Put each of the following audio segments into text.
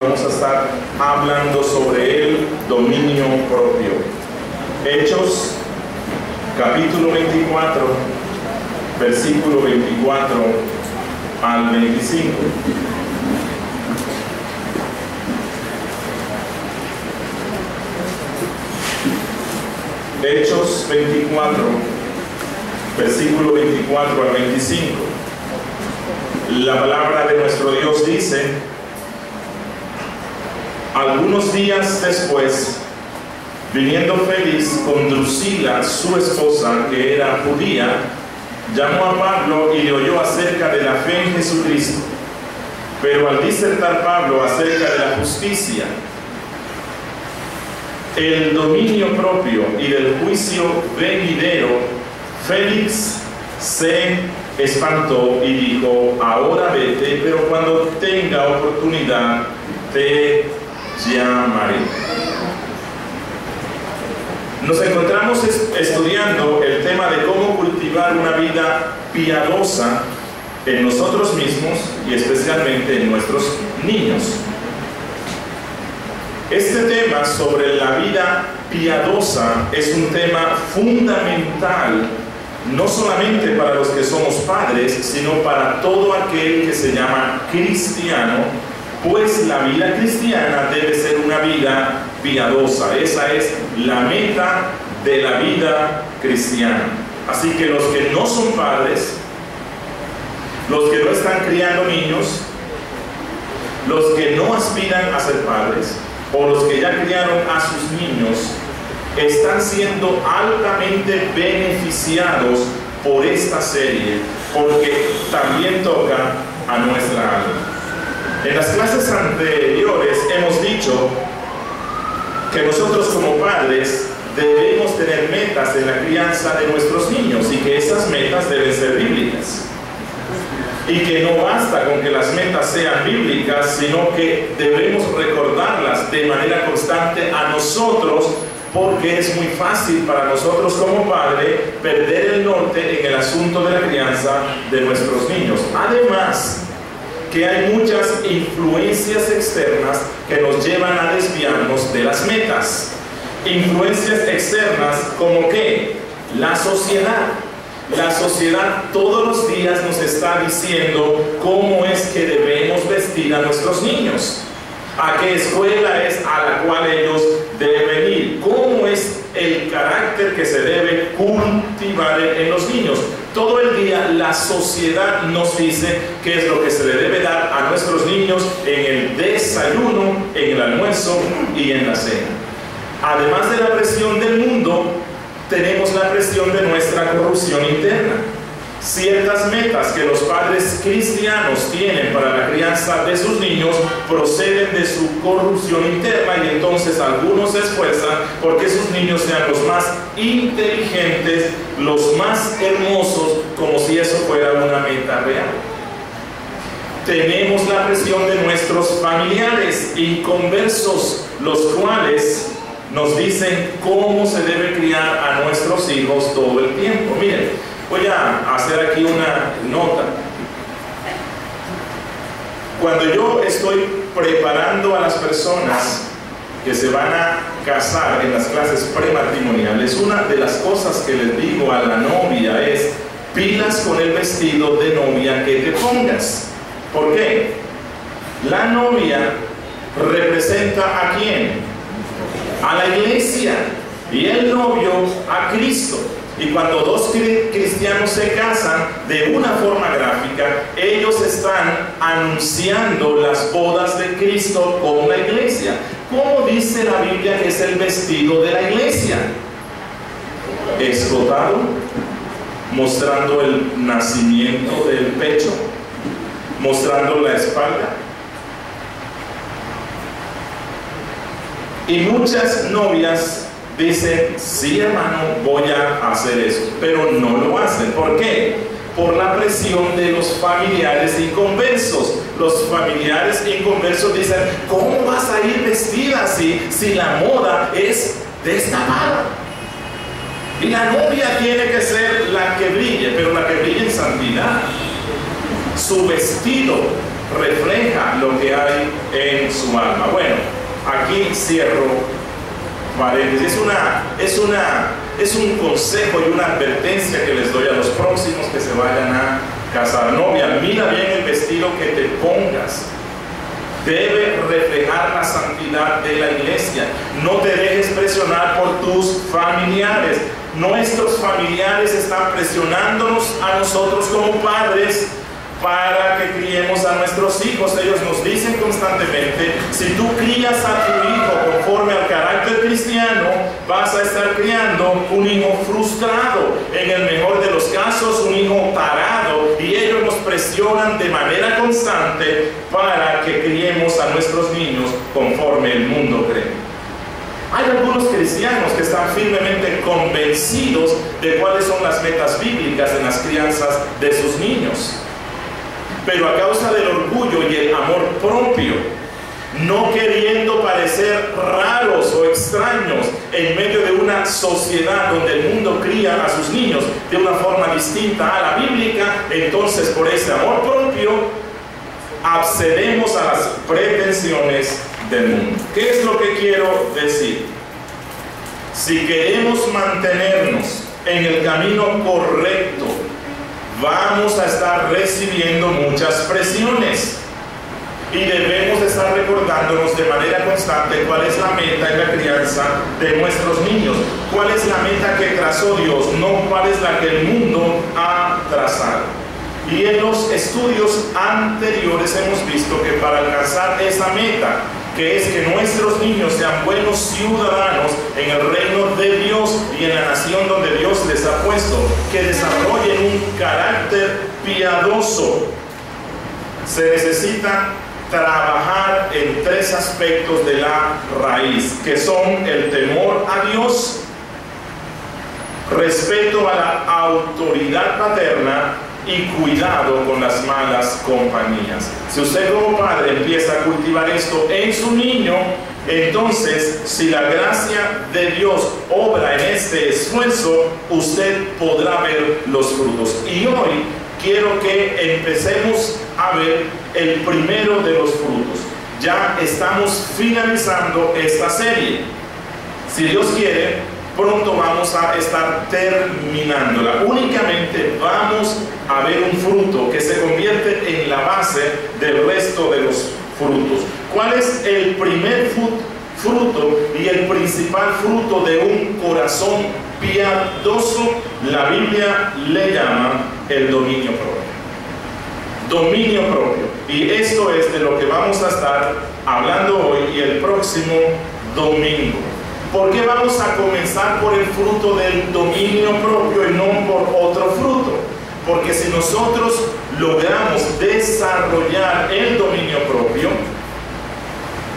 Vamos a estar hablando sobre el dominio propio. Hechos, capítulo 24, versículo 24 al 25. Hechos 24, versículo 24 al 25. La palabra de nuestro Dios dice: algunos días después, viniendo Félix con Drusila, su esposa, que era judía, llamó a Pablo y le oyó acerca de la fe en Jesucristo. Pero al disertar Pablo acerca de la justicia, el dominio propio y del juicio venidero, Félix se espantó y dijo: ahora vete, pero cuando tenga oportunidad te llamaré. Nos encontramos estudiando el tema de cómo cultivar una vida piadosa en nosotros mismos y especialmente en nuestros niños. Este tema sobre la vida piadosa es un tema fundamental, no solamente para los que somos padres, sino para todo aquel que se llama cristiano, pues la vida cristiana debe ser una vida piadosa. Esa es la meta de la vida cristiana. Así que los que no son padres, los que no están criando niños, los que no aspiran a ser padres, o los que ya criaron a sus niños, están siendo altamente beneficiados por esta serie, porque también toca a nuestra alma. En las clases anteriores hemos dicho que nosotros como padres debemos tener metas en la crianza de nuestros niños y que esas metas deben ser bíblicas. Y que no basta con que las metas sean bíblicas, sino que debemos recordarlas de manera constante a nosotros, porque es muy fácil para nosotros como padre perder el norte en el asunto de la crianza de nuestros niños. Además, que hay muchas influencias externas que nos llevan a desviarnos de las metas. Influencias externas como ¿qué? La sociedad. La sociedad todos los días nos está diciendo cómo es que debemos vestir a nuestros niños, a qué escuela es a la cual ellos deben ir, cómo es el carácter que se debe cultivar en los niños. Todo el día la sociedad nos dice qué es lo que se le debe dar a nuestros niños en el desayuno, en el almuerzo y en la cena. Además de la presión del mundo, tenemos la presión de nuestra corrupción interna. Ciertas metas que los padres cristianos tienen para la crianza de sus niños proceden de su corrupción interna, y entonces algunos se esfuerzan porque sus niños sean los más inteligentes, los más hermosos, como si eso fuera una meta real. Tenemos la presión de nuestros familiares inconversos, los cuales nos dicen cómo se debe criar a nuestros hijos todo el tiempo. Miren, voy a hacer aquí una nota. Cuando yo estoy preparando a las personas que se van a casar en las clases prematrimoniales, una de las cosas que les digo a la novia es: pilas con el vestido de novia que te pongas. ¿Por qué? La novia representa ¿a quién? A la iglesia, y el novio a Cristo. Y cuando dos cristianos se casan de una forma gráfica, ellos están anunciando las bodas de Cristo con la iglesia. ¿Cómo dice la Biblia que es el vestido de la iglesia? Escotado, mostrando el nacimiento del pecho, mostrando la espalda. Y muchas novias dicen: sí, hermano, voy a hacer eso, pero no lo hacen. ¿Por qué? Por la presión de los familiares inconversos. Los familiares inconversos dicen: ¿cómo vas a ir vestida así si la moda es destapada? Y la novia tiene que ser la que brille, pero la que brille en santidad. Su vestido refleja lo que hay en su alma. Bueno, aquí cierro paréntesis. Es un consejo y una advertencia que les doy a los próximos que se vayan a casar. Novia, mira bien el vestido que te pongas. Debe reflejar la santidad de la iglesia. No te dejes presionar por tus familiares. Nuestros familiares están presionándonos a nosotros como padres para que criemos a nuestros hijos. Ellos nos dicen constantemente, si tú crías a tu hijo conforme al carácter cristiano, vas a estar criando un hijo frustrado, en el mejor de los casos un hijo tarado, y ellos nos presionan de manera constante para que criemos a nuestros niños conforme el mundo cree. Hay algunos cristianos que están firmemente convencidos de cuáles son las metas bíblicas en las crianzas de sus niños. Pero a causa del orgullo y el amor propio, no queriendo parecer raros o extraños en medio de una sociedad donde el mundo cría a sus niños de una forma distinta a la bíblica, entonces por ese amor propio accedemos a las pretensiones del mundo. ¿Qué es lo que quiero decir? Si queremos mantenernos en el camino correcto, vamos a estar recibiendo muchas presiones y debemos estar recordándonos de manera constante cuál es la meta en la crianza de nuestros niños, cuál es la meta que trazó Dios, no cuál es la que el mundo ha trazado. Y en los estudios anteriores hemos visto que para alcanzar esa meta, que es que nuestros niños sean buenos ciudadanos en el reino de Dios y en la nación donde Dios les ha puesto, que desarrollen un carácter piadoso, se necesita trabajar en tres aspectos de la raíz, que son el temor a Dios, respeto a la autoridad paterna y cuidado con las malas compañías. Si usted como padre empieza a cultivar esto en su niño, entonces si la gracia de Dios obra en este esfuerzo, usted podrá ver los frutos. Y hoy quiero que empecemos a ver el primero de los frutos. Ya estamos finalizando esta serie. Si Dios quiere, pronto vamos a estar terminándola. Únicamente vamos a ver un fruto que se convierte en la base del resto de los frutos. ¿Cuál es el primer fruto y el principal fruto de un corazón piadoso? La Biblia le llama el dominio propio. Dominio propio. Y esto es de lo que vamos a estar hablando hoy y el próximo domingo. ¿Por qué vamos a comenzar por el fruto del dominio propio y no por otro fruto? Porque si nosotros logramos desarrollar el dominio propio,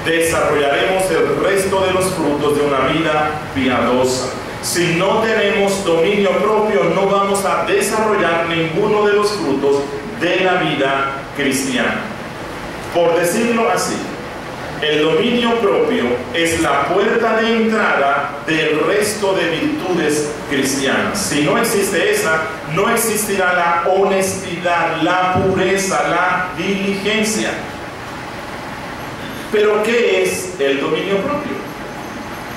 desarrollaremos el resto de los frutos de una vida piadosa. Si no tenemos dominio propio, no vamos a desarrollar ninguno de los frutos de la vida cristiana. Por decirlo así, el dominio propio es la puerta de entrada del resto de virtudes cristianas. Si no existe esa, no existirá la honestidad, la pureza, la diligencia. Pero ¿qué es el dominio propio?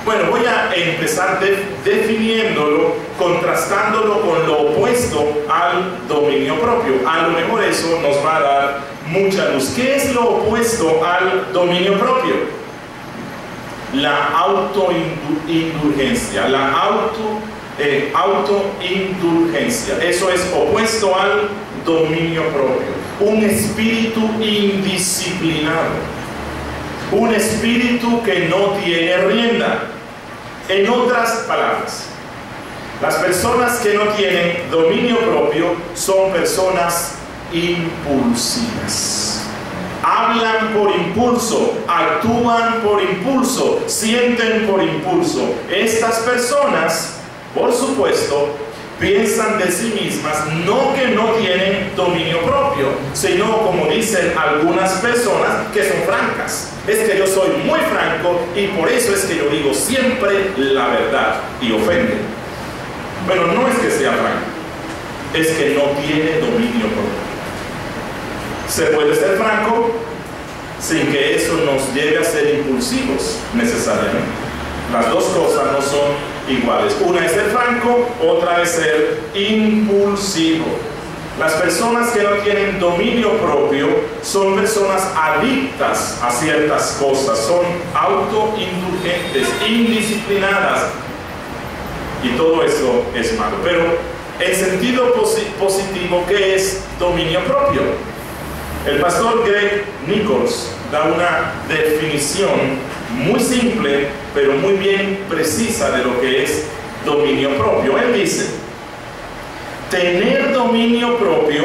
Bueno, voy a empezar definiéndolo, contrastándolo con lo opuesto al dominio propio. A lo mejor eso nos va a dar mucha luz. ¿Qué es lo opuesto al dominio propio? La autoindulgencia. La autoindulgencia. Eso es opuesto al dominio propio. Un espíritu indisciplinado. Un espíritu que no tiene rienda. En otras palabras, las personas que no tienen dominio propio son personas impulsivas. Hablan por impulso, actúan por impulso, sienten por impulso. Estas personas, por supuesto, piensan de sí mismas, no que no tienen dominio propio, sino como dicen algunas personas que son francas. Es que yo soy muy franco y por eso es que yo digo siempre la verdad y ofende. Bueno, no es que sea franco, es que no tiene dominio propio. Se puede ser franco sin que eso nos lleve a ser impulsivos necesariamente. Las dos cosas no son iguales. Una es ser franco, otra es ser impulsivo. Las personas que no tienen dominio propio son personas adictas a ciertas cosas, son autoindulgentes, indisciplinadas, y todo eso es malo. Pero en sentido positivo, ¿qué es dominio propio? El pastor Greg Nichols da una definición muy simple, pero muy bien precisa de lo que es dominio propio. Él dice: tener dominio propio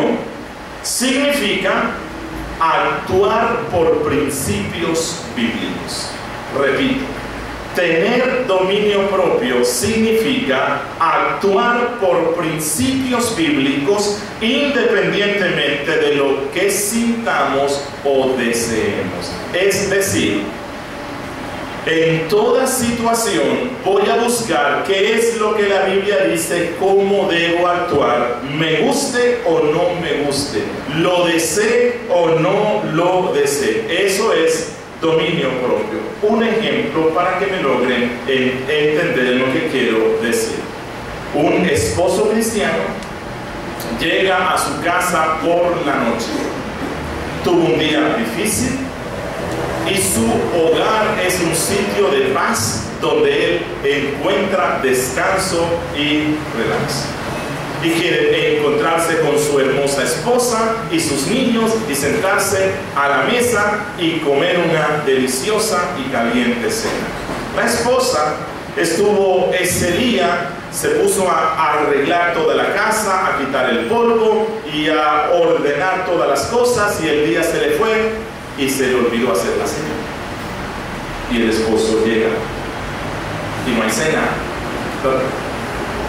significa actuar por principios bíblicos. Repito, tener dominio propio significa actuar por principios bíblicos independientemente de lo que sintamos o deseemos. Es decir, en toda situación voy a buscar qué es lo que la Biblia dice, cómo debo actuar, me guste o no me guste, lo desee o no lo desee. Eso es dominio propio. Un ejemplo para que me logren entender lo que quiero decir. Un esposo cristiano llega a su casa por la noche. Tuvo un día difícil y su hogar es un sitio de paz donde él encuentra descanso y relax. Y quiere encontrarse con su hermosa esposa y sus niños y sentarse a la mesa y comer una deliciosa y caliente cena. La esposa estuvo ese día, se puso a arreglar toda la casa, a quitar el polvo y a ordenar todas las cosas, y el día se le fue y se le olvidó hacer la cena. Y el esposo llega y no hay cena.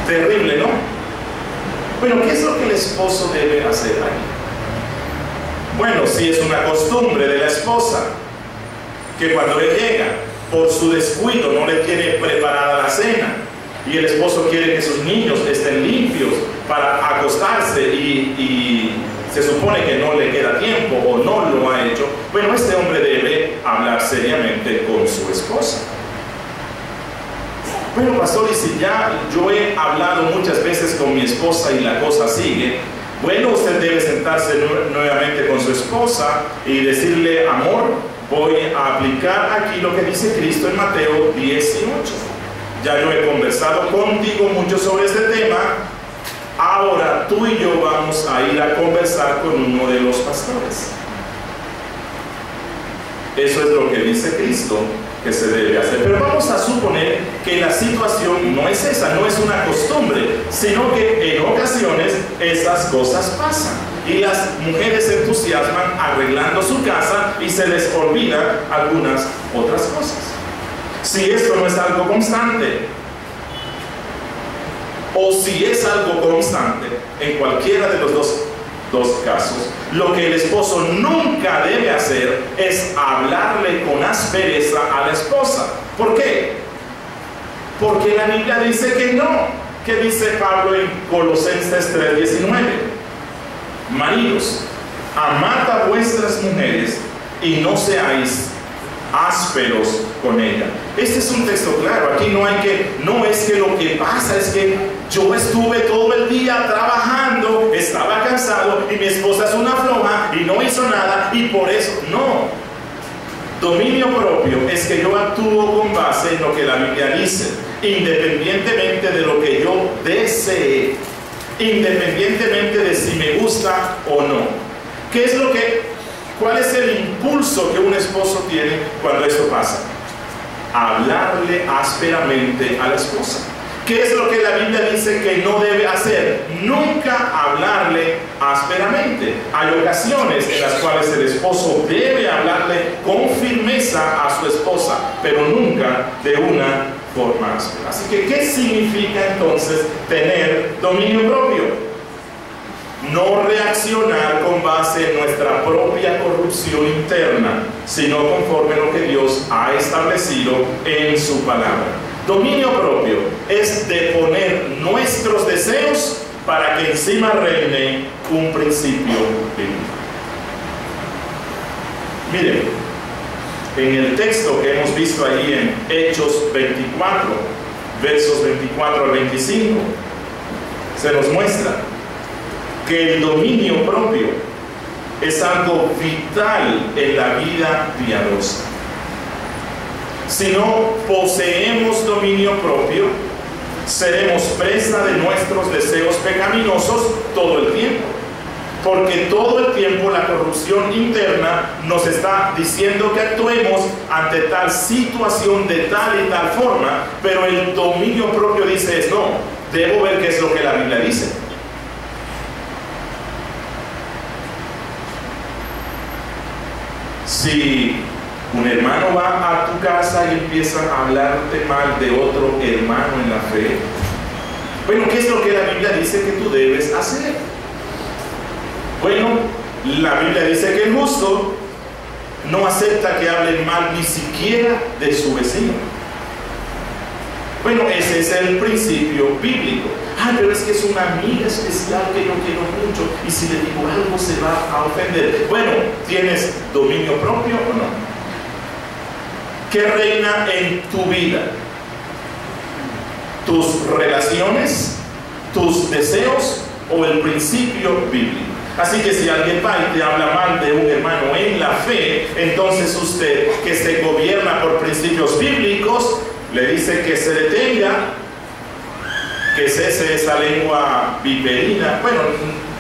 Terrible, ¿no? Bueno, ¿qué es lo que el esposo debe hacer ahí? Bueno, si es una costumbre de la esposa que cuando él llega, por su descuido, no le tiene preparada la cena, y el esposo quiere que sus niños estén limpios para acostarse y se supone que no le queda tiempo o no lo ha hecho, bueno, este hombre debe hablar seriamente con su esposa. Bueno, pastor, y si ya yo he hablado muchas veces con mi esposa y la cosa sigue, bueno, usted debe sentarse nuevamente con su esposa y decirle: amor, voy a aplicar aquí lo que dice Cristo en Mateo 18. Ya yo he conversado contigo mucho sobre este tema, ahora tú y yo vamos a ir a conversar con uno de los pastores. Eso es lo que dice Cristo que se debe hacer. Pero vamos a suponer que la situación no es esa, no es una costumbre, sino que en ocasiones esas cosas pasan y las mujeres se entusiasman arreglando su casa y se les olvidan algunas otras cosas. Si esto no es algo constante, o si es algo constante, en cualquiera de los dos casos, lo que el esposo nunca debe hacer es hablarle con aspereza a la esposa. ¿Por qué? Porque la Biblia dice que no. ¿Qué dice Pablo en Colosenses 3:19? Maridos, amad a vuestras mujeres y no seáis ásperos con ella. Este es un texto claro. Aquí no es que lo que pasa es que yo estuve todo el día trabajando, estaba cansado y mi esposa es una floja y no hizo nada y por eso no. Dominio propio es que yo actúo con base en lo que la Biblia dice, independientemente de lo que yo desee, independientemente de si me gusta o no. ¿Cuál es el impulso que un esposo tiene cuando esto pasa? Hablarle ásperamente a la esposa. ¿Qué es lo que la Biblia dice que no debe hacer? Nunca hablarle ásperamente. Hay ocasiones en las cuales el esposo debe hablarle con firmeza a su esposa, pero nunca de una forma áspera. Así que, ¿qué significa entonces tener dominio propio? No reaccionar con base en nuestra propia corrupción interna, sino conforme a lo que Dios ha establecido en su palabra. Dominio propio es deponer nuestros deseos para que encima reine un principio bíblico. Miren, en el texto que hemos visto ahí en Hechos 24, versos 24 al 25, se nos muestra que el dominio propio es algo vital en la vida piadosa. Si no poseemos dominio propio, seremos presa de nuestros deseos pecaminosos todo el tiempo. Porque todo el tiempo la corrupción interna nos está diciendo que actuemos ante tal situación de tal y tal forma, pero el dominio propio dice es no, debo ver qué es lo que la Biblia dice. Si un hermano va a tu casa y empieza a hablarte mal de otro hermano en la fe, bueno, ¿qué es lo que la Biblia dice que tú debes hacer? Bueno, la Biblia dice que el justo no acepta que hablen mal ni siquiera de su vecino. Bueno, ese es el principio bíblico. Pero es que es una amiga especial que yo quiero mucho y si le digo algo se va a ofender. Bueno, ¿tienes dominio propio o no? ¿Qué reina en tu vida? ¿Tus relaciones? ¿Tus deseos? ¿O el principio bíblico? Así que si alguien va y te habla mal de un hermano en la fe, entonces usted, que se gobierna por principios bíblicos, le dice que se detenga, que cese esa lengua viperina. Bueno,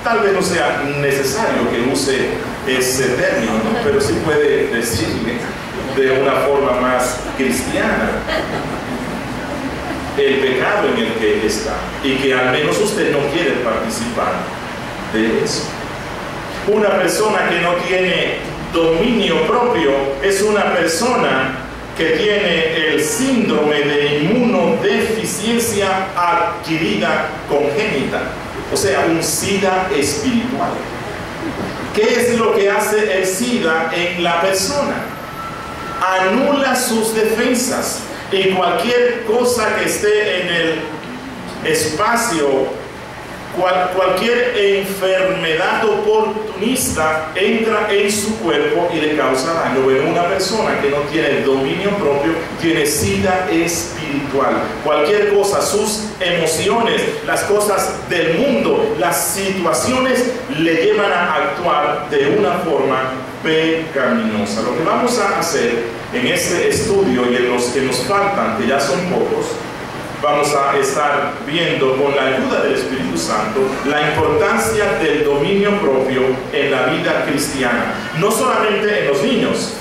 tal vez no sea necesario que use ese término, ¿no? Pero sí puede decirle de una forma más cristiana el pecado en el que él está y que al menos usted no quiere participar de eso. Una persona que no tiene dominio propio es una persona que tiene el síndrome de inmunodeficiencia adquirida congénita, o sea, un SIDA espiritual. ¿Qué es lo que hace el SIDA en la persona? Anula sus defensas y cualquier cosa que esté en el espacio, cualquier enfermedad oportunista entra en su cuerpo y le causa daño. Bueno, una persona que no tiene dominio propio tiene SIDA espiritual. Cualquier cosa, sus emociones, las cosas del mundo, las situaciones le llevan a actuar de una forma pecaminosa. Lo que vamos a hacer en este estudio y en los que nos faltan, que ya son pocos, vamos a estar viendo con la ayuda del Espíritu Santo la importancia del dominio propio en la vida cristiana, no solamente en los niños,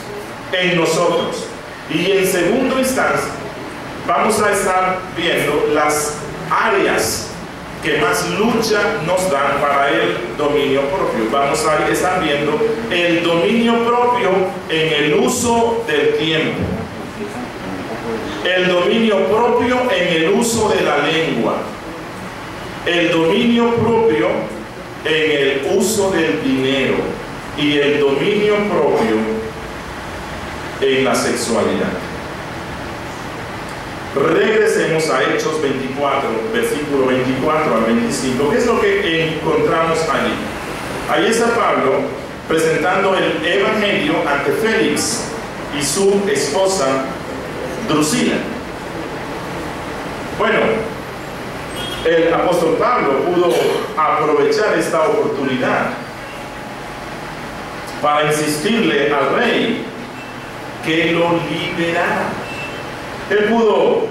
en nosotros. Y en segunda instancia vamos a estar viendo las áreas que más lucha nos dan para el dominio propio. Vamos a estar viendo el dominio propio en el uso del tiempo, el dominio propio en el uso de la lengua, el dominio propio en el uso del dinero y el dominio propio en la sexualidad. Regresemos a Hechos 24, versículo 24 al 25. ¿Qué es lo que encontramos allí? Ahí está Pablo presentando el Evangelio ante Félix y su esposa Drusila. Bueno, el apóstol Pablo pudo aprovechar esta oportunidad para insistirle al rey que lo liberara. Él pudo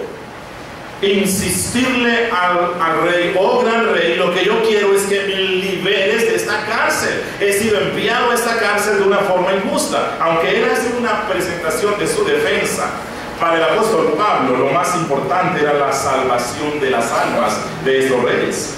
insistirle al rey: oh gran rey, lo que yo quiero es que me liberes de esta cárcel. He sido enviado a esta cárcel de una forma injusta. Aunque él hace una presentación de su defensa, para el apóstol Pablo lo más importante era la salvación de las almas de estos reyes.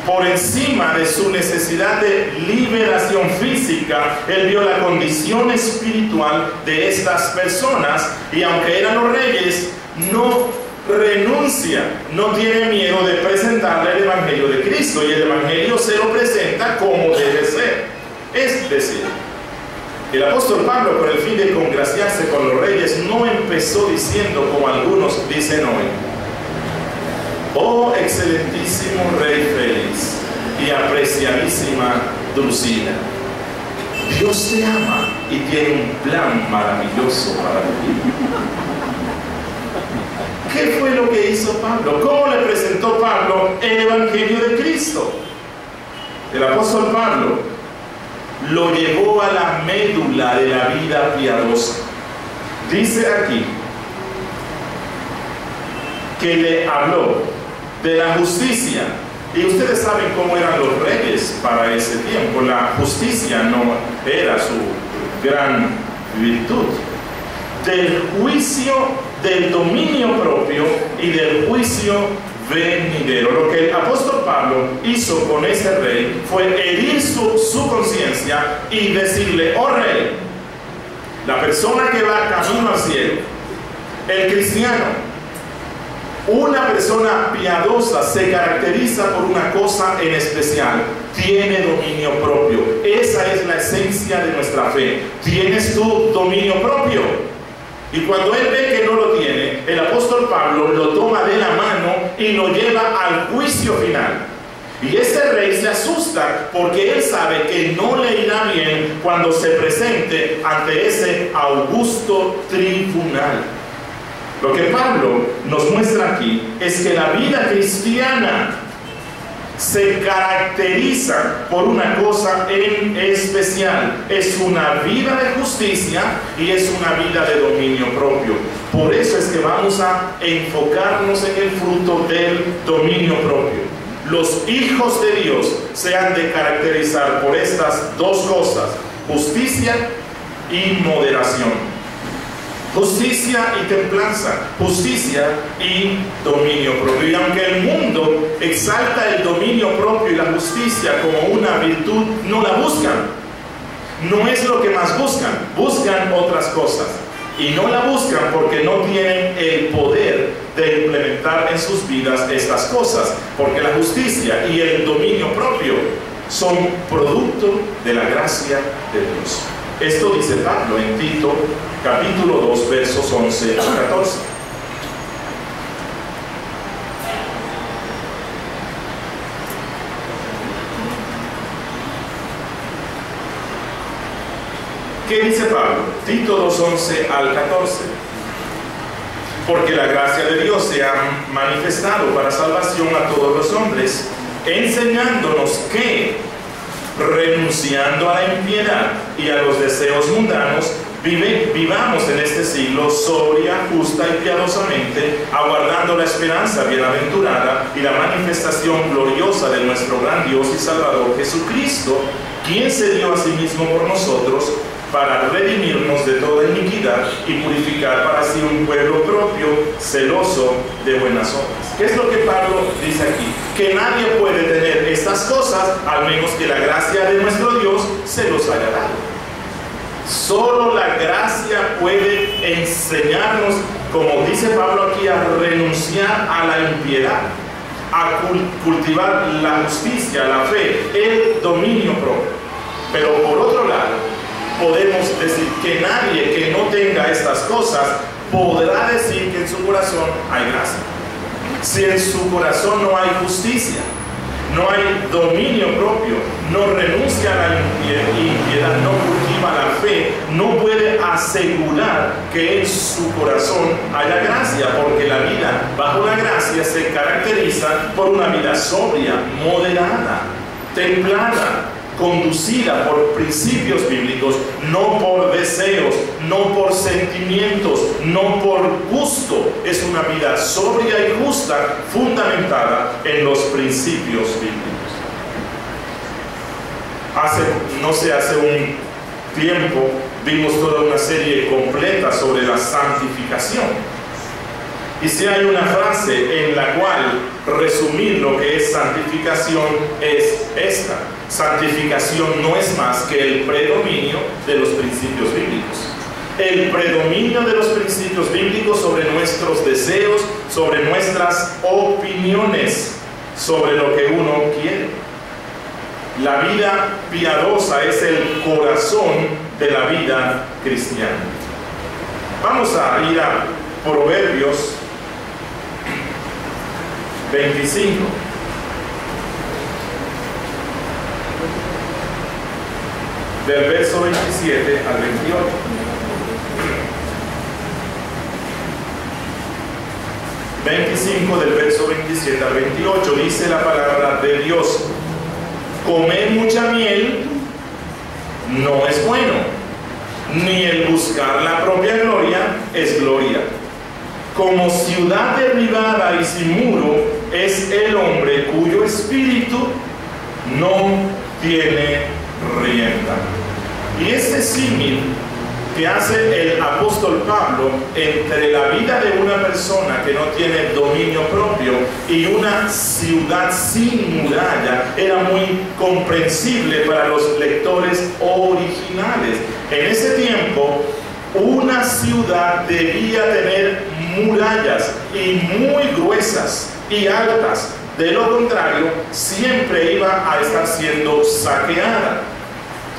Por encima de su necesidad de liberación física, él vio la condición espiritual de estas personas, y aunque eran los reyes, no renuncia, no tiene miedo de presentarle el Evangelio de Cristo, y el Evangelio se lo presenta como debe ser. Es decir, el apóstol Pablo, con el fin de congraciarse con los reyes, no empezó diciendo como algunos dicen hoy: oh excelentísimo rey Félix y apreciadísima Drusila, Dios te ama y tiene un plan maravilloso para ti. ¿Qué fue lo que hizo Pablo? ¿Cómo le presentó Pablo el Evangelio de Cristo? El apóstol Pablo lo llevó a la médula de la vida piadosa. Dice aquí que le habló de la justicia. Y ustedes saben cómo eran los reyes para ese tiempo. La justicia no era su gran virtud. Del juicio, del dominio propio y del juicio venidero. Lo que el apóstol Pablo hizo con ese rey fue herir su conciencia y decirle: oh rey, la persona que va camino al cielo, el cristiano, una persona piadosa se caracteriza por una cosa en especial: tiene dominio propio. Esa es la esencia de nuestra fe. ¿Tienes tú dominio propio? Y cuando él ve que no lo tiene, el apóstol Pablo lo toma de la mano y lo lleva al juicio final. Y este rey se asusta porque él sabe que no le irá bien cuando se presente ante ese augusto tribunal. Lo que Pablo nos muestra aquí es que la vida cristiana se caracteriza por una cosa en especial: es una vida de justicia y es una vida de dominio propio. Por eso es que vamos a enfocarnos en el fruto del dominio propio. Los hijos de Dios se han de caracterizar por estas dos cosas: justicia y moderación. Justicia y templanza, justicia y dominio propio. Y aunque el mundo exalta el dominio propio y la justicia como una virtud, no la buscan. No es lo que más buscan. Buscan otras cosas. Y no la buscan porque no tienen el poder de implementar en sus vidas estas cosas. Porque la justicia y el dominio propio son producto de la gracia de Dios. Esto dice Pablo en Tito, capítulo 2, versos 11 a 14. ¿Qué dice Pablo? Tito 2, 11 al 14. Porque la gracia de Dios se ha manifestado para salvación a todos los hombres, enseñándonos que, renunciando a la impiedad y a los deseos mundanos, vivamos en este siglo sobria, justa y piadosamente, aguardando la esperanza bienaventurada y la manifestación gloriosa de nuestro gran Dios y Salvador Jesucristo, quien se dio a sí mismo por nosotros para redimirnos de toda iniquidad y purificar para sí un pueblo propio, celoso de buenas obras. ¿Qué es lo que Pablo dice aquí? Que nadie puede tener estas cosas al menos que la gracia de nuestro Dios se los haya dado. Solo la gracia puede enseñarnos, como dice Pablo aquí, a renunciar a la impiedad, a cultivar la justicia, la fe, el dominio propio. Pero por otro lado, podemos decir que nadie que no tenga estas cosas podrá decir que en su corazón hay gracia. Si en su corazón no hay justicia, no hay dominio propio, no renuncia a la impiedad, no cultiva la fe, no puede asegurar que en su corazón haya gracia, porque la vida bajo la gracia se caracteriza por una vida sobria, moderada, templada, conducida por principios bíblicos, no por deseos, no por sentimientos, no por gusto. Es una vida sobria y justa, fundamentada en los principios bíblicos. Hace un tiempo vimos toda una serie completa sobre la santificación. Y si hay una frase en la cual resumir lo que es santificación es esta: santificación no es más que el predominio de los principios bíblicos. El predominio de los principios bíblicos sobre nuestros deseos, sobre nuestras opiniones, sobre lo que uno quiere. La vida piadosa es el corazón de la vida cristiana. Vamos a ir a Proverbios 25. del verso 27 al 28. Del verso 27 al 28 dice la palabra de Dios: comer mucha miel no es bueno, ni el buscar la propia gloria es gloria. Como ciudad derribada y sin muro es el hombre cuyo espíritu no tiene rienda. Y este símil que hace el apóstol Pablo entre la vida de una persona que no tiene dominio propio y una ciudad sin muralla era muy comprensible para los lectores originales. En ese tiempo, una ciudad debía tener murallas y muy gruesas y altas. De lo contrario, siempre iba a estar siendo saqueada.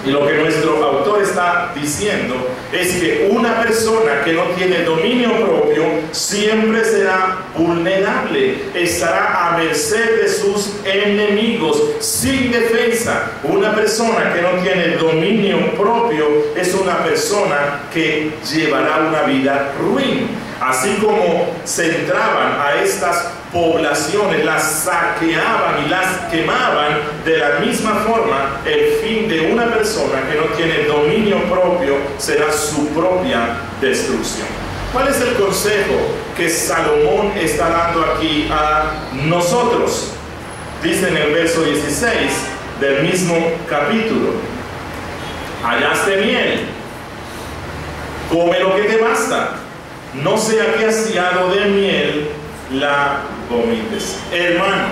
Y lo que nuestro autor está diciendo es que una persona que no tiene dominio propio siempre será vulnerable, estará a merced de sus enemigos, sin defensa. Una persona que no tiene dominio propio es una persona que llevará una vida ruin. Así como se entraban a estas poblaciones, las saqueaban y las quemaban, de la misma forma el fin de una persona que no tiene dominio propio será su propia destrucción. ¿Cuál es el consejo que Salomón está dando aquí a nosotros? Dice en el verso 16 del mismo capítulo: hallaste miel, come lo que te basta, no sea que hastiado de miel la vomites. Hermano,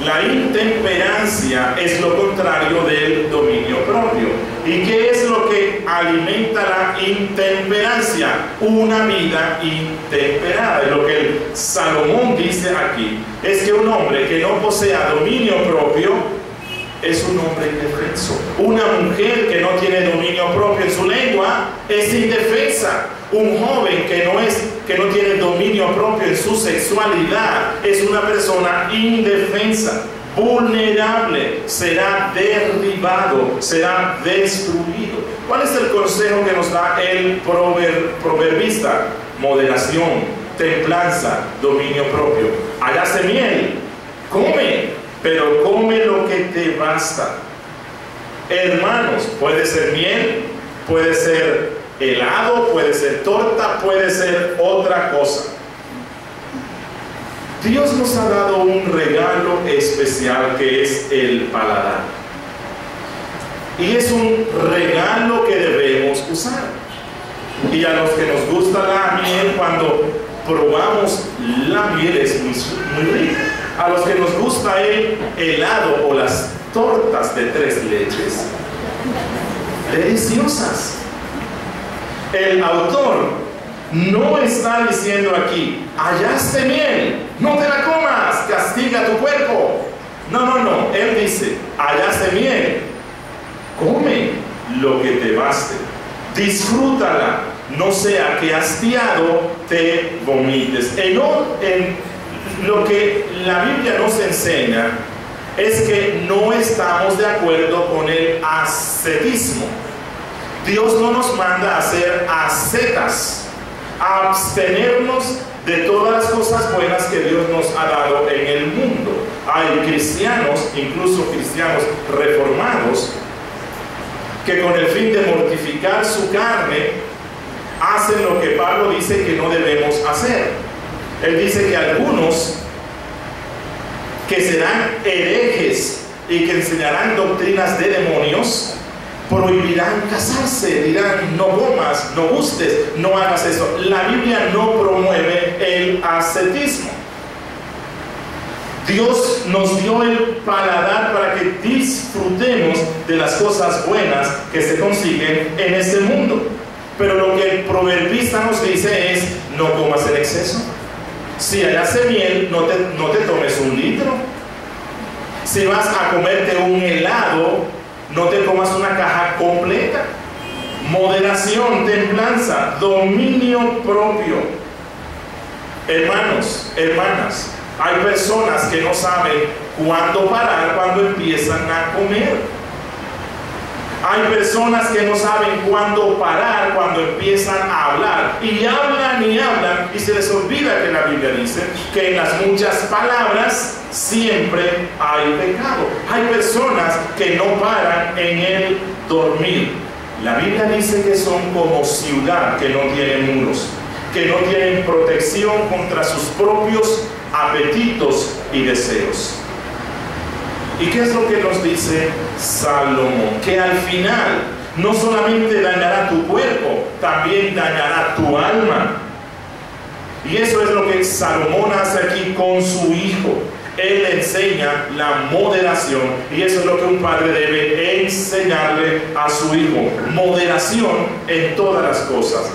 la intemperancia es lo contrario del dominio propio. ¿Y qué es lo que alimenta la intemperancia? Una vida intemperada. Y lo que el Salomón dice aquí es que un hombre que no posea dominio propio es un hombre indefenso. Una mujer que no tiene dominio propio en su lengua es indefensa. Un joven que no tiene dominio propio en su sexualidad es una persona indefensa, vulnerable, será derribado, será destruido. ¿Cuál es el consejo que nos da el proverbista? Moderación, templanza, dominio propio. Hallaste miel, come, pero come lo que te basta. Hermanos, puede ser miel, puede ser helado, puede ser torta, puede ser otra cosa. Dios nos ha dado un regalo especial que es el paladar. Y es un regalo que debemos usar. Y a los que nos gusta la miel, cuando probamos la miel es muy rica. A los que nos gusta el helado o las tortas de 3 leches, deliciosas. El autor no está diciendo aquí: hallaste miel, no te la comas, castiga tu cuerpo. No, él dice: hallaste miel, come lo que te baste, disfrútala, no sea que hastiado te vomites. En lo que la Biblia nos enseña es que no estamos de acuerdo con el ascetismo. Dios no nos manda a ser ascetas, a abstenernos de todas las cosas buenas que Dios nos ha dado en el mundo. Hay cristianos, incluso cristianos reformados, que con el fin de mortificar su carne, hacen lo que Pablo dice que no debemos hacer. Él dice que algunos que serán herejes y que enseñarán doctrinas de demonios, prohibirán casarse, dirán: no comas, no gustes, no hagas eso. La Biblia no promueve el ascetismo. Dios nos dio el paladar para que disfrutemos de las cosas buenas que se consiguen en este mundo. Pero lo que el proverbista nos dice es: no comas en exceso. Si hallaste miel, no te tomes 1 litro. Si vas a comerte un helado, no te comas una caja completa. Moderación, templanza, dominio propio. Hermanos, hermanas, hay personas que no saben cuándo parar cuando empiezan a comer. Hay personas que no saben cuándo parar cuando empiezan a hablar. Y hablan y se les olvida que la Biblia dice que en las muchas palabras siempre hay pecado. Hay personas que no paran en el dormir. La Biblia dice que son como ciudad que no tiene muros, que no tienen protección contra sus propios apetitos y deseos. ¿Y qué es lo que nos dice Salomón? Que al final no solamente dañará tu cuerpo, también dañará tu alma. Y eso es lo que Salomón hace aquí con su hijo. Él le enseña la moderación, y eso es lo que un padre debe enseñarle a su hijo: moderación en todas las cosas.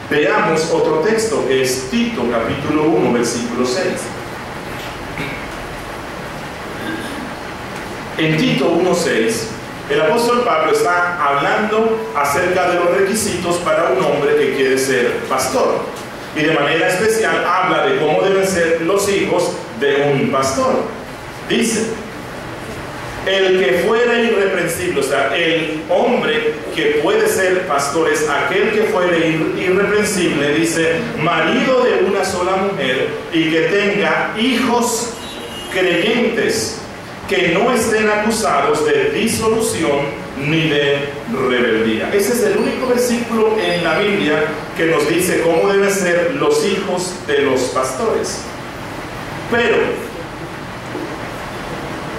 Veamos otro texto, que es Tito capítulo 1 versículo 6. En Tito 1:6, el apóstol Pablo está hablando acerca de los requisitos para un hombre que quiere ser pastor. Y de manera especial habla de cómo deben ser los hijos de un pastor. Dice: el que fuera irreprensible, o sea, el hombre que puede ser pastor es aquel que fuera irreprensible, dice, marido de una sola mujer, y que tenga hijos creyentes, que no estén acusados de disolución ni de rebeldía. Ese es el único versículo en la Biblia que nos dice cómo deben ser los hijos de los pastores. Pero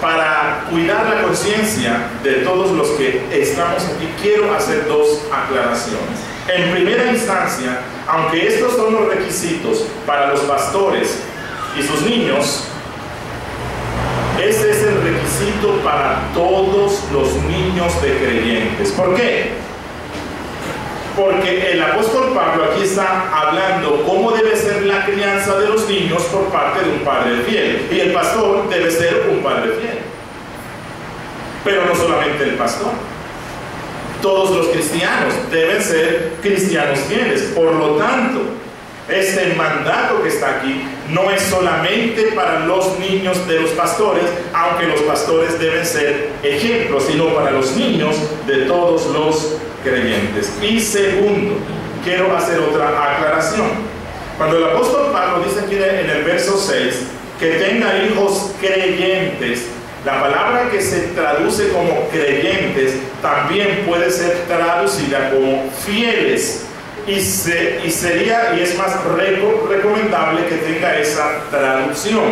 para cuidar la conciencia de todos los que estamos aquí, quiero hacer dos aclaraciones. En primera instancia, aunque estos son los requisitos para los pastores y sus niños, ese es el requisito para todos los niños de creyentes. ¿Por qué? Porque el apóstol Pablo aquí está hablando cómo debe ser la crianza de los niños por parte de un padre fiel. Y el pastor debe ser un padre fiel. Pero no solamente el pastor. Todos los cristianos deben ser cristianos fieles. Por lo tanto, este mandato que está aquí no es solamente para los niños de los pastores, aunque los pastores deben ser ejemplos, sino para los niños de todos los creyentes. Y segundo, quiero hacer otra aclaración. Cuando el apóstol Pablo dice aquí en el verso 6 que tenga hijos creyentes, la palabra que se traduce como creyentes también puede ser traducida como fieles. Y es más recomendable que tenga esa traducción,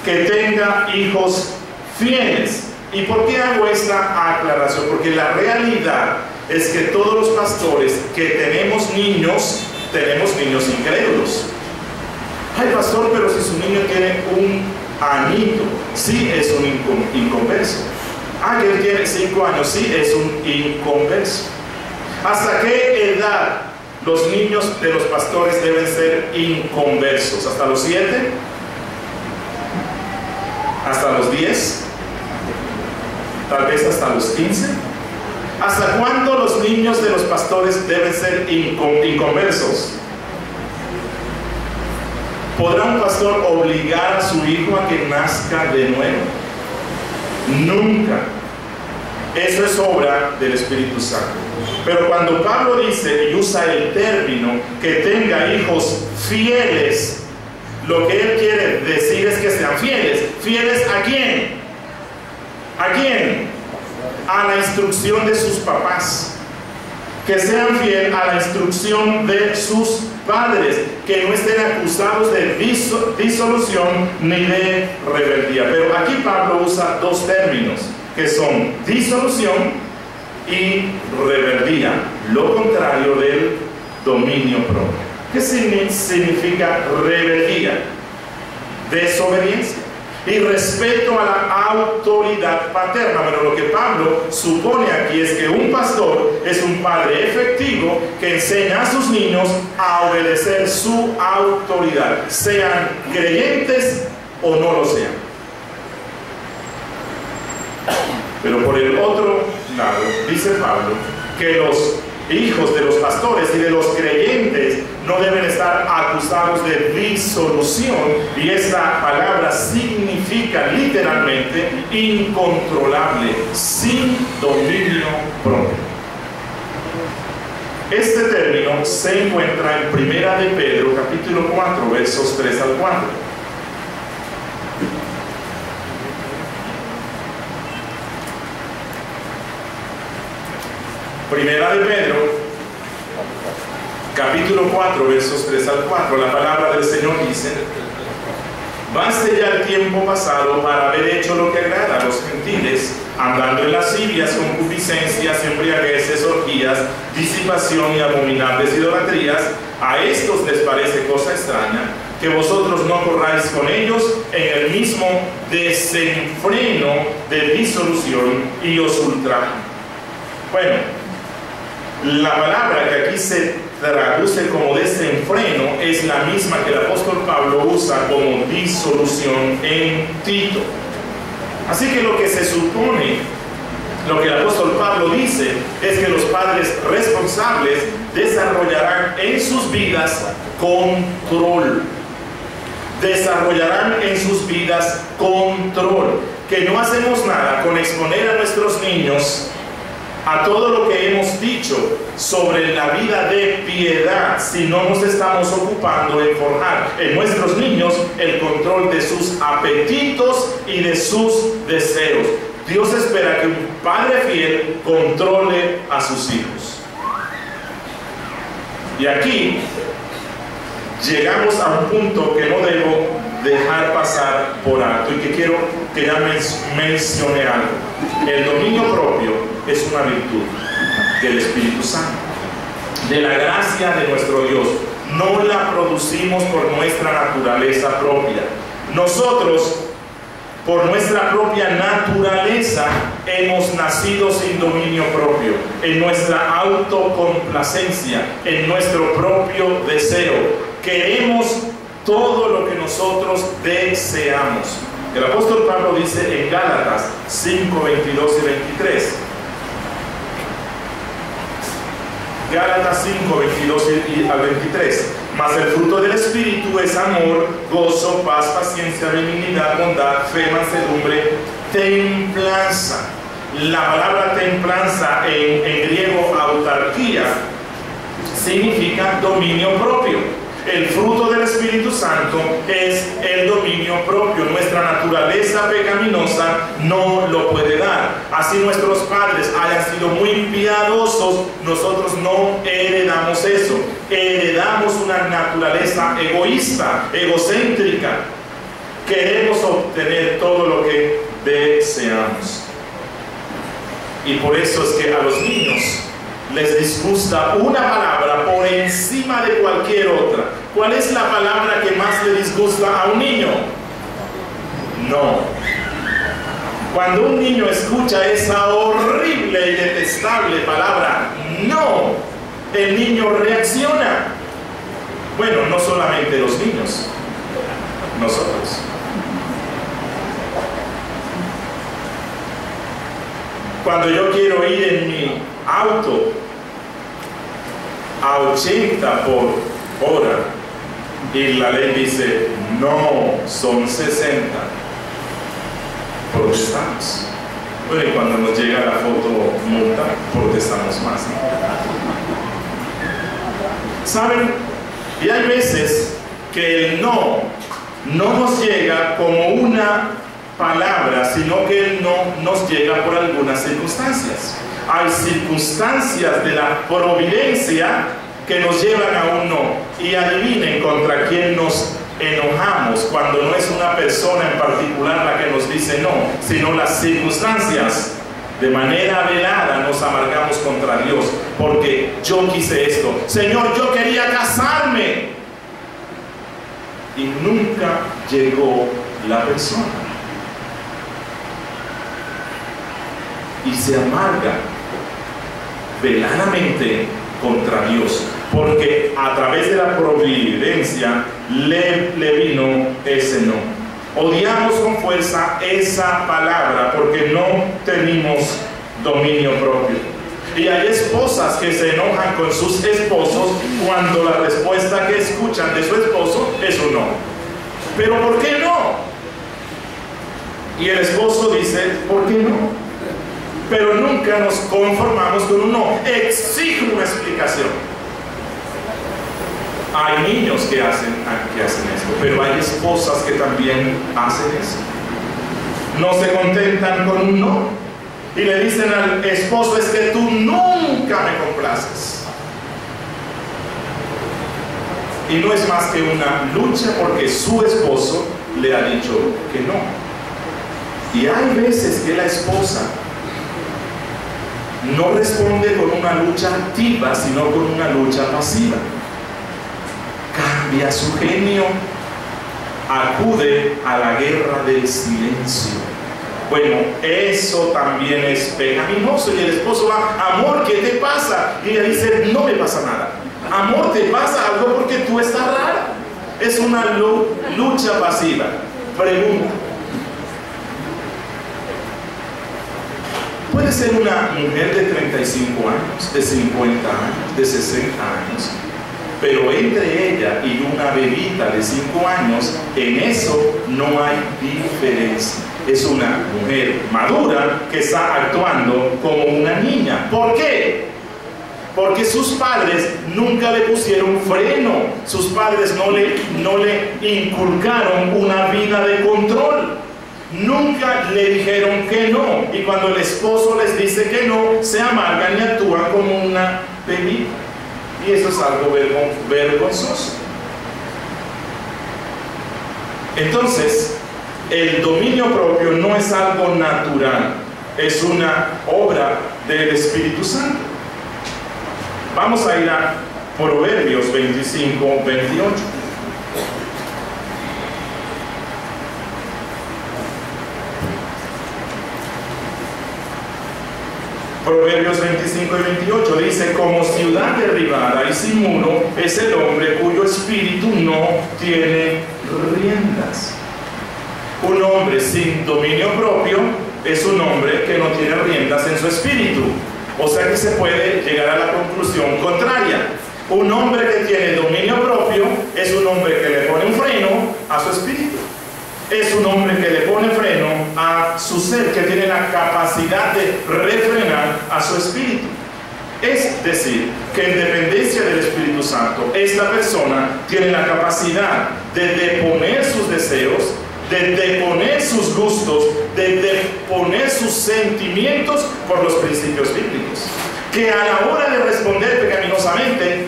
que tenga hijos fieles. ¿Y por qué hago esta aclaración? Porque la realidad es que todos los pastores que tenemos niños incrédulos. Ay, pastor, pero si su niño tiene un añito, sí es un inconverso. Ah, que él tiene 5 años, sí es un inconverso. ¿Hasta qué edad los niños de los pastores deben ser inconversos? ¿Hasta los 7? ¿Hasta los 10? ¿Tal vez hasta los 15? ¿Hasta cuándo los niños de los pastores deben ser inconversos? ¿Podrá un pastor obligar a su hijo a que nazca de nuevo? Nunca. Eso es obra del Espíritu Santo. Pero cuando Pablo dice y usa el término que tenga hijos fieles, lo que él quiere decir es que sean fieles. ¿Fieles a quién? ¿A quién? A la instrucción de sus papás. Que sean fieles a la instrucción de sus padres, que no estén acusados de disolución ni de rebeldía. Pero aquí Pablo usa dos términos, que son disolución y rebeldía, lo contrario del dominio propio. ¿Qué significa rebeldía? Desobediencia y respeto a la autoridad paterna. Pero lo que Pablo supone aquí es que un pastor es un padre efectivo que enseña a sus niños a obedecer su autoridad, sean creyentes o no lo sean. Pero por el otro lado, dice Pablo, que los hijos de los pastores y de los creyentes no deben estar acusados de disolución, y esta palabra significa literalmente incontrolable, sin dominio propio. Este término se encuentra en Primera de Pedro, capítulo 4, versos 3 al 4. Primera de Pedro, capítulo 4, versos 3 al 4. La palabra del Señor dice: baste ya el tiempo pasado para haber hecho lo que agrada a los gentiles, andando en lascivias, concupiscencias, embriagueces, orgías, disipación y abominables idolatrías. A estos les parece cosa extraña que vosotros no corráis con ellos en el mismo desenfreno de disolución y os ultrajan. Bueno, la palabra que aquí se traduce como desenfreno es la misma que el apóstol Pablo usa como disolución en Tito. Así que lo que se supone, lo que el apóstol Pablo dice, es que los padres responsables desarrollarán en sus vidas control. Desarrollarán en sus vidas control. Que no hacemos nada con exponer a nuestros niños a todo lo que hemos dicho sobre la vida de piedad, si no nos estamos ocupando en forjar en nuestros niños el control de sus apetitos y de sus deseos. Dios espera que un padre fiel controle a sus hijos. Y aquí llegamos a un punto que no debo dejar pasar por alto y que quiero que ya mencione algo. El dominio propio es una virtud del Espíritu Santo, de la gracia de nuestro Dios. No la producimos por nuestra naturaleza propia. Nosotros, por nuestra propia naturaleza, hemos nacido sin dominio propio, en nuestra autocomplacencia, en nuestro propio deseo. Queremos todo lo que nosotros deseamos. El apóstol Pablo dice en Gálatas 5, 22 y 23. Gálatas 5, 22 al 23. Mas el fruto del Espíritu es amor, gozo, paz, paciencia, benignidad, bondad, fe, mansedumbre, templanza. La palabra templanza en griego autarquía significa dominio propio. El fruto del Espíritu Santo es el dominio propio. Nuestra naturaleza pecaminosa no lo puede dar. Así nuestros padres hayan sido muy piadosos, nosotros no heredamos eso. Heredamos una naturaleza egoísta, egocéntrica. Queremos obtener todo lo que deseamos. Y por eso es que a los niños les disgusta una palabra por encima de cualquier otra. ¿Cuál es la palabra que más le disgusta a un niño? No. Cuando un niño escucha esa horrible y detestable palabra, no, el niño reacciona. Bueno, no solamente los niños, nosotros. Cuando yo quiero ir en mi auto a 80 por hora y la ley dice no, son 60, protestamos. Bueno, y cuando nos llega la foto multa, protestamos más, ¿no? ¿Saben? Y hay veces que el no nos llega como una palabra, sino que el no nos llega por algunas circunstancias. Hay circunstancias de la providencia que nos llevan a un no. Y adivinen contra quién nos enojamos cuando no es una persona en particular la que nos dice no, sino las circunstancias. De manera velada nos amargamos contra Dios porque yo quise esto. Señor, yo quería casarme. Y nunca llegó la persona. Y se amarga veladamente contra Dios, porque a través de la providencia le vino ese no. Odiamos con fuerza esa palabra porque no tenemos dominio propio. Y hay esposas que se enojan con sus esposos cuando la respuesta que escuchan de su esposo es un no. ¿Pero por qué no? Y el esposo dice, ¿por qué no? Pero nunca nos conformamos con un no. Exijo una explicación. Hay niños que hacen esto, pero hay esposas que también hacen eso. No se contentan con un no y le dicen al esposo, es que tú nunca me complaces. Y no es más que una lucha porque su esposo le ha dicho que no. Y hay veces que la esposa no responde con una lucha activa, sino con una lucha pasiva. Cambia su genio, acude a la guerra del silencio. Bueno, eso también es pecaminoso. Y el esposo va, amor, ¿qué te pasa? Y ella dice, no me pasa nada. Amor, ¿te pasa algo porque tú estás rara? Es una lucha pasiva. Pregunta. Puede ser una mujer de 35 años, de 50 años, de 60 años, pero entre ella y una bebita de 5 años, en eso no hay diferencia. Es una mujer madura que está actuando como una niña. ¿Por qué? Porque sus padres nunca le pusieron freno. Sus padres no le inculcaron una vida de control. Nunca le dijeron que no. Y cuando el esposo les dice que no, se amargan y actúan como una bebita. Y eso es algo vergonzoso. Entonces, el dominio propio no es algo natural, es una obra del Espíritu Santo. Vamos a ir a Proverbios 25, 28. Proverbios 25 y 28 dice, como ciudad derribada y sin muro es el hombre cuyo espíritu no tiene riendas. Un hombre sin dominio propio es un hombre que no tiene riendas en su espíritu. O sea que se puede llegar a la conclusión contraria. Un hombre que tiene dominio propio es un hombre que le pone un freno a su espíritu. Es un hombre que le pone freno a su ser, que tiene la capacidad de refrenar a su espíritu. Es decir, que en dependencia del Espíritu Santo, esta persona tiene la capacidad de deponer sus deseos, de deponer sus gustos, de deponer sus sentimientos por los principios bíblicos. Que a la hora de responder pecaminosamente,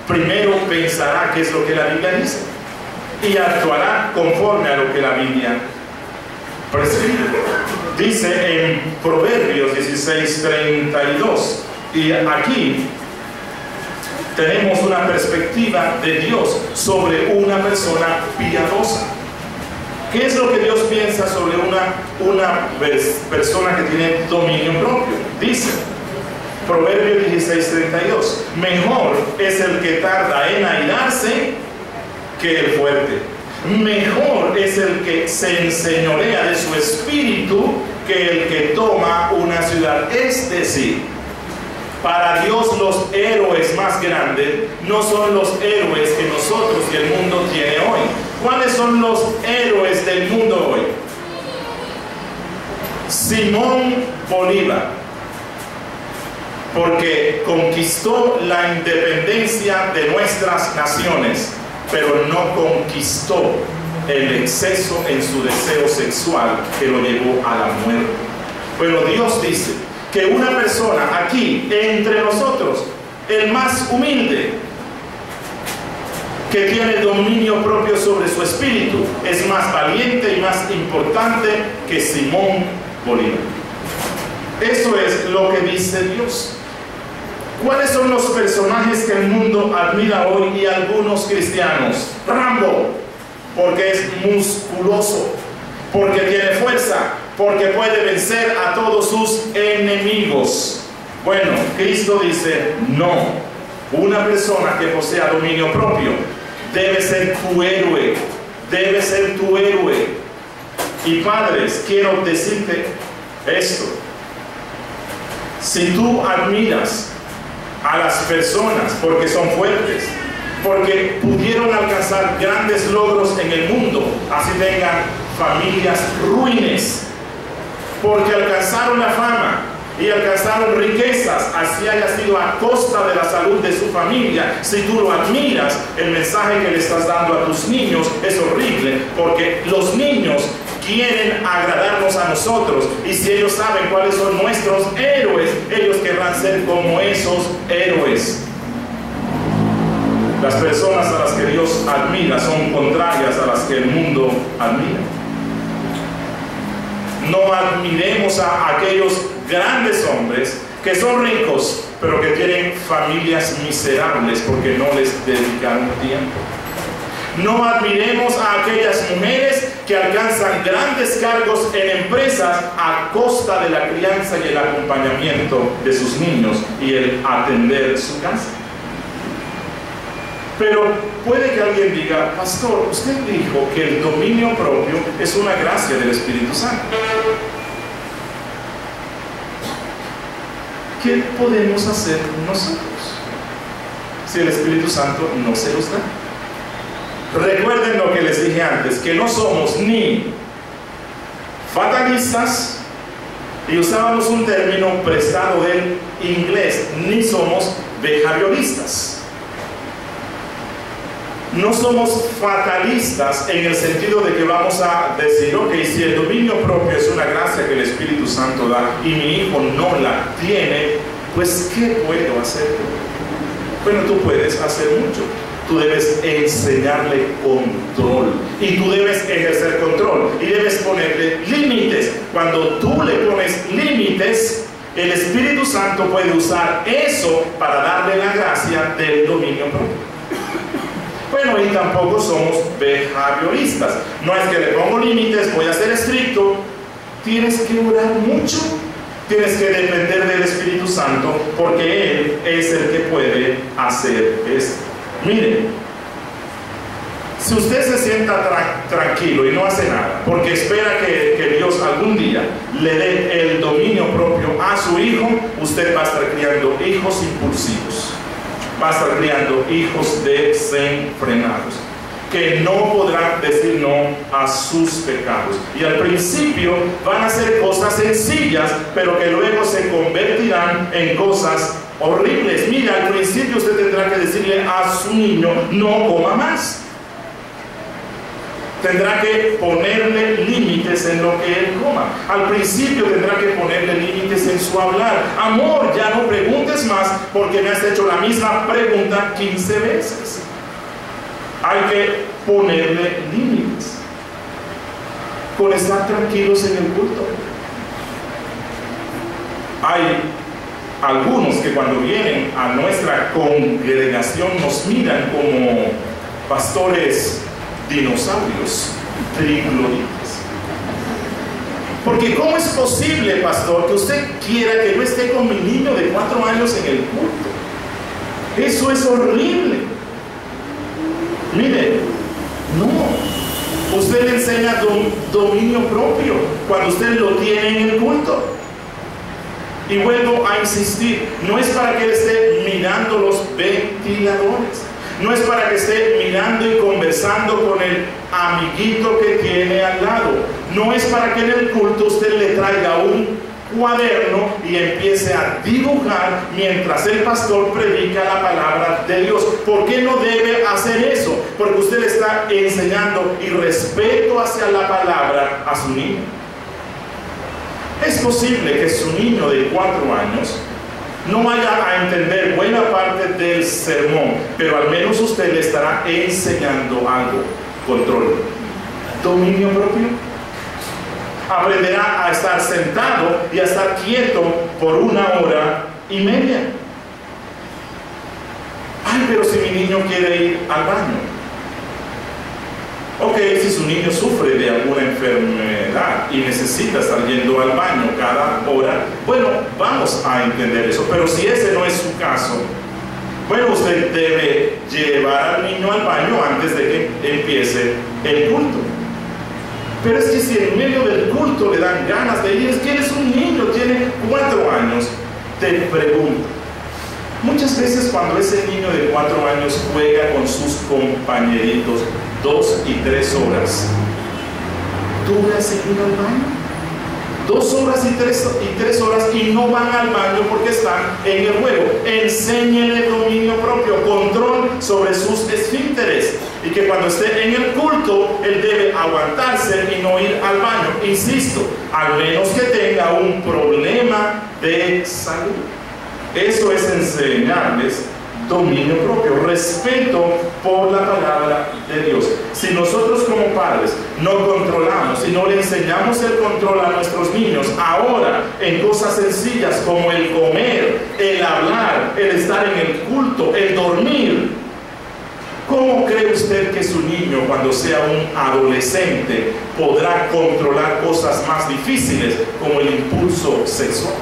primero pensará qué es lo que la Biblia dice y actuará conforme a lo que la Biblia prescribe. Dice en Proverbios 16:32, y aquí tenemos una perspectiva de Dios sobre una persona piadosa. ¿Qué es lo que Dios piensa sobre una persona que tiene dominio propio? Dice Proverbios 16:32, mejor es el que tarda en airarse que el fuerte. Mejor es el que se enseñorea de su espíritu que el que toma una ciudad. Es decir, para Dios los héroes más grandes no son los héroes que nosotros y el mundo tiene hoy. ¿Cuáles son los héroes del mundo hoy? Simón Bolívar, porque conquistó la independencia de nuestras naciones, pero no conquistó el exceso en su deseo sexual que lo llevó a la muerte. Pero Dios dice que una persona aquí, entre nosotros, el más humilde, que tiene dominio propio sobre su espíritu, es más valiente y más importante que Simón Bolívar. Eso es lo que dice Dios. ¿Cuáles son los personajes que el mundo admira hoy y algunos cristianos? Rambo, porque es musculoso, porque tiene fuerza, porque puede vencer a todos sus enemigos. Bueno, Cristo dice, no. Una persona que posea dominio propio debe ser tu héroe, debe ser tu héroe. Y padres, quiero decirte esto. Si tú admiras a las personas porque son fuertes, porque pudieron alcanzar grandes logros en el mundo, así tengan familias ruines, porque alcanzaron la fama y alcanzaron riquezas, así haya sido a costa de la salud de su familia. Si tú lo admiras, el mensaje que le estás dando a tus niños es horrible, porque los niños quieren agradarnos a nosotros, y si ellos saben cuáles son nuestros héroes, ellos querrán ser como esos héroes. Las personas a las que Dios admira son contrarias a las que el mundo admira. No admiremos a aquellos grandes hombres que son ricos, pero que tienen familias miserables porque no les dedicaron tiempo. No admiremos a aquellas mujeres que alcanzan grandes cargos en empresas a costa de la crianza y el acompañamiento de sus niños y el atender su casa. Pero puede que alguien diga: pastor, usted dijo que el dominio propio es una gracia del Espíritu Santo. ¿Qué podemos hacer nosotros si el Espíritu Santo no se los da? Recuerden lo que les dije antes, que no somos ni fatalistas, y usábamos un término prestado del inglés, ni somos behavioristas. No somos fatalistas en el sentido de que vamos a decir: ok, si el dominio propio es una gracia que el Espíritu Santo da y mi hijo no la tiene, pues ¿qué puedo hacer? Bueno, tú puedes hacer mucho. Tú debes enseñarle control, y tú debes ejercer control, y debes ponerle límites. Cuando tú le pones límites, el Espíritu Santo puede usar eso para darle la gracia del dominio propio. Bueno, y tampoco somos behavioristas. No es que le pongo límites, voy a ser estricto. Tienes que orar mucho. Tienes que depender del Espíritu Santo, porque Él es el que puede hacer esto. Miren, si usted se sienta tranquilo y no hace nada, porque espera que Dios algún día le dé el dominio propio a su hijo, usted va a estar criando hijos impulsivos. Va a estar criando hijos desenfrenados, que no podrán decir no a sus pecados. Y al principio van a hacer cosas sencillas, pero que luego se convertirán en cosas horribles. Mira, al principio usted tendrá que decirle a su niño: no coma más. Tendrá que ponerle límites en lo que él coma. Al principio tendrá que ponerle límites en su hablar. Amor, ya no preguntes más porque me has hecho la misma pregunta 15 veces. Hay que ponerle límites. Con estar tranquilos en el culto. Hay algunos que cuando vienen a nuestra congregación nos miran como pastores dinosaurios, trigloditas. Porque ¿cómo es posible, pastor, que usted quiera que yo esté con mi niño de 4 años en el culto? Eso es horrible. Mire, no. Usted le enseña dominio propio cuando usted lo tiene en el culto. Y vuelvo a insistir, no es para que él esté mirando los ventiladores. No es para que esté mirando y conversando con el amiguito que tiene al lado. No es para que en el culto usted le traiga un cuaderno y empiece a dibujar mientras el pastor predica la palabra de Dios. ¿Por qué no debe hacer eso? Porque usted está enseñando irrespeto hacia la palabra a su niño. Es posible que su niño de 4 años no vaya a entender buena parte del sermón, pero al menos usted le estará enseñando algo. Control, dominio propio. Aprenderá a estar sentado y a estar quieto por 1 hora y media. Ay, pero si mi niño quiere ir al baño. Ok, si su niño sufre de alguna enfermedad y necesita estar yendo al baño cada hora, bueno, vamos a entender eso. Pero si ese no es su caso, bueno, usted debe llevar al niño al baño antes de que empiece el culto. Pero es que si en medio del culto le dan ganas de ir, es que eres un niño, tiene 4 años. te pregunto, muchas veces cuando ese niño de 4 años juega con sus compañeritos 2 y 3 horas, ¿tú le has seguido al baño? 2 horas y 3 horas y no van al baño porque están en el juego. Enséñele dominio propio, control sobre sus esfínteres, y que cuando esté en el culto él debe aguantarse y no ir al baño, insisto, al menos que tenga un problema de salud. Eso es enseñarles dominio propio, respeto por la palabra de Dios. Si nosotros como padres no controlamos y no le enseñamos el control a nuestros niños ahora en cosas sencillas como el comer, el hablar, el estar en el culto, el dormir, ¿cómo cree usted que su niño, cuando sea un adolescente, podrá controlar cosas más difíciles como el impulso sexual?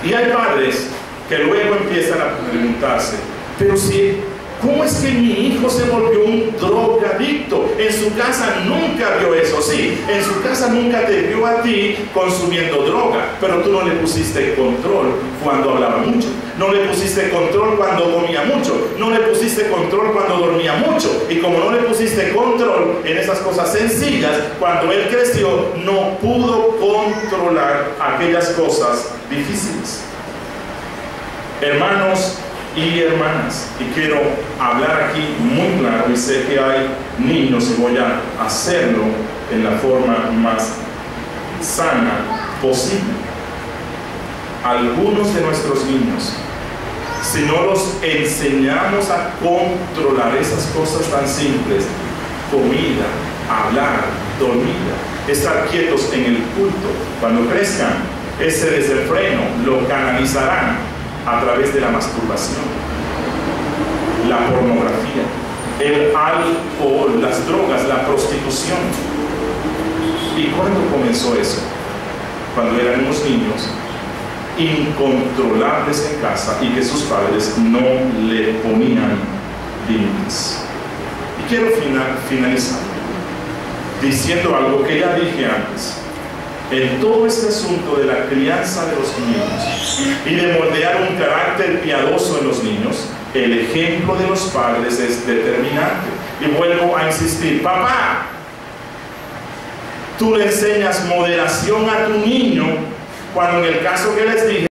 Y hay padres que luego empiezan a preguntarse, pero si, ¿cómo es que mi hijo se volvió un drogadicto? En su casa nunca vio eso. Sí, en su casa nunca te vio a ti consumiendo droga, pero tú no le pusiste control cuando hablaba mucho, no le pusiste control cuando comía mucho, no le pusiste control cuando dormía mucho, y como no le pusiste control en esas cosas sencillas, cuando él creció no pudo controlar aquellas cosas difíciles. Hermanos y hermanas, y quiero hablar aquí muy claro, y sé que hay niños y voy a hacerlo en la forma más sana posible. Algunos de nuestros niños, si no los enseñamos a controlar esas cosas tan simples, comida, hablar, dormir, estar quietos en el culto, cuando crezcan, ese desenfreno lo canalizarán a través de la masturbación, la pornografía, el alcohol, las drogas, la prostitución. ¿Y cuándo comenzó eso? Cuando eran unos niños incontrolables en casa y que sus padres no le ponían límites. Y quiero finalizar diciendo algo que ya dije antes. En todo este asunto de la crianza de los niños y de moldear un carácter piadoso en los niños, el ejemplo de los padres es determinante. Y vuelvo a insistir, papá, tú le enseñas moderación a tu niño cuando en el caso que les dije,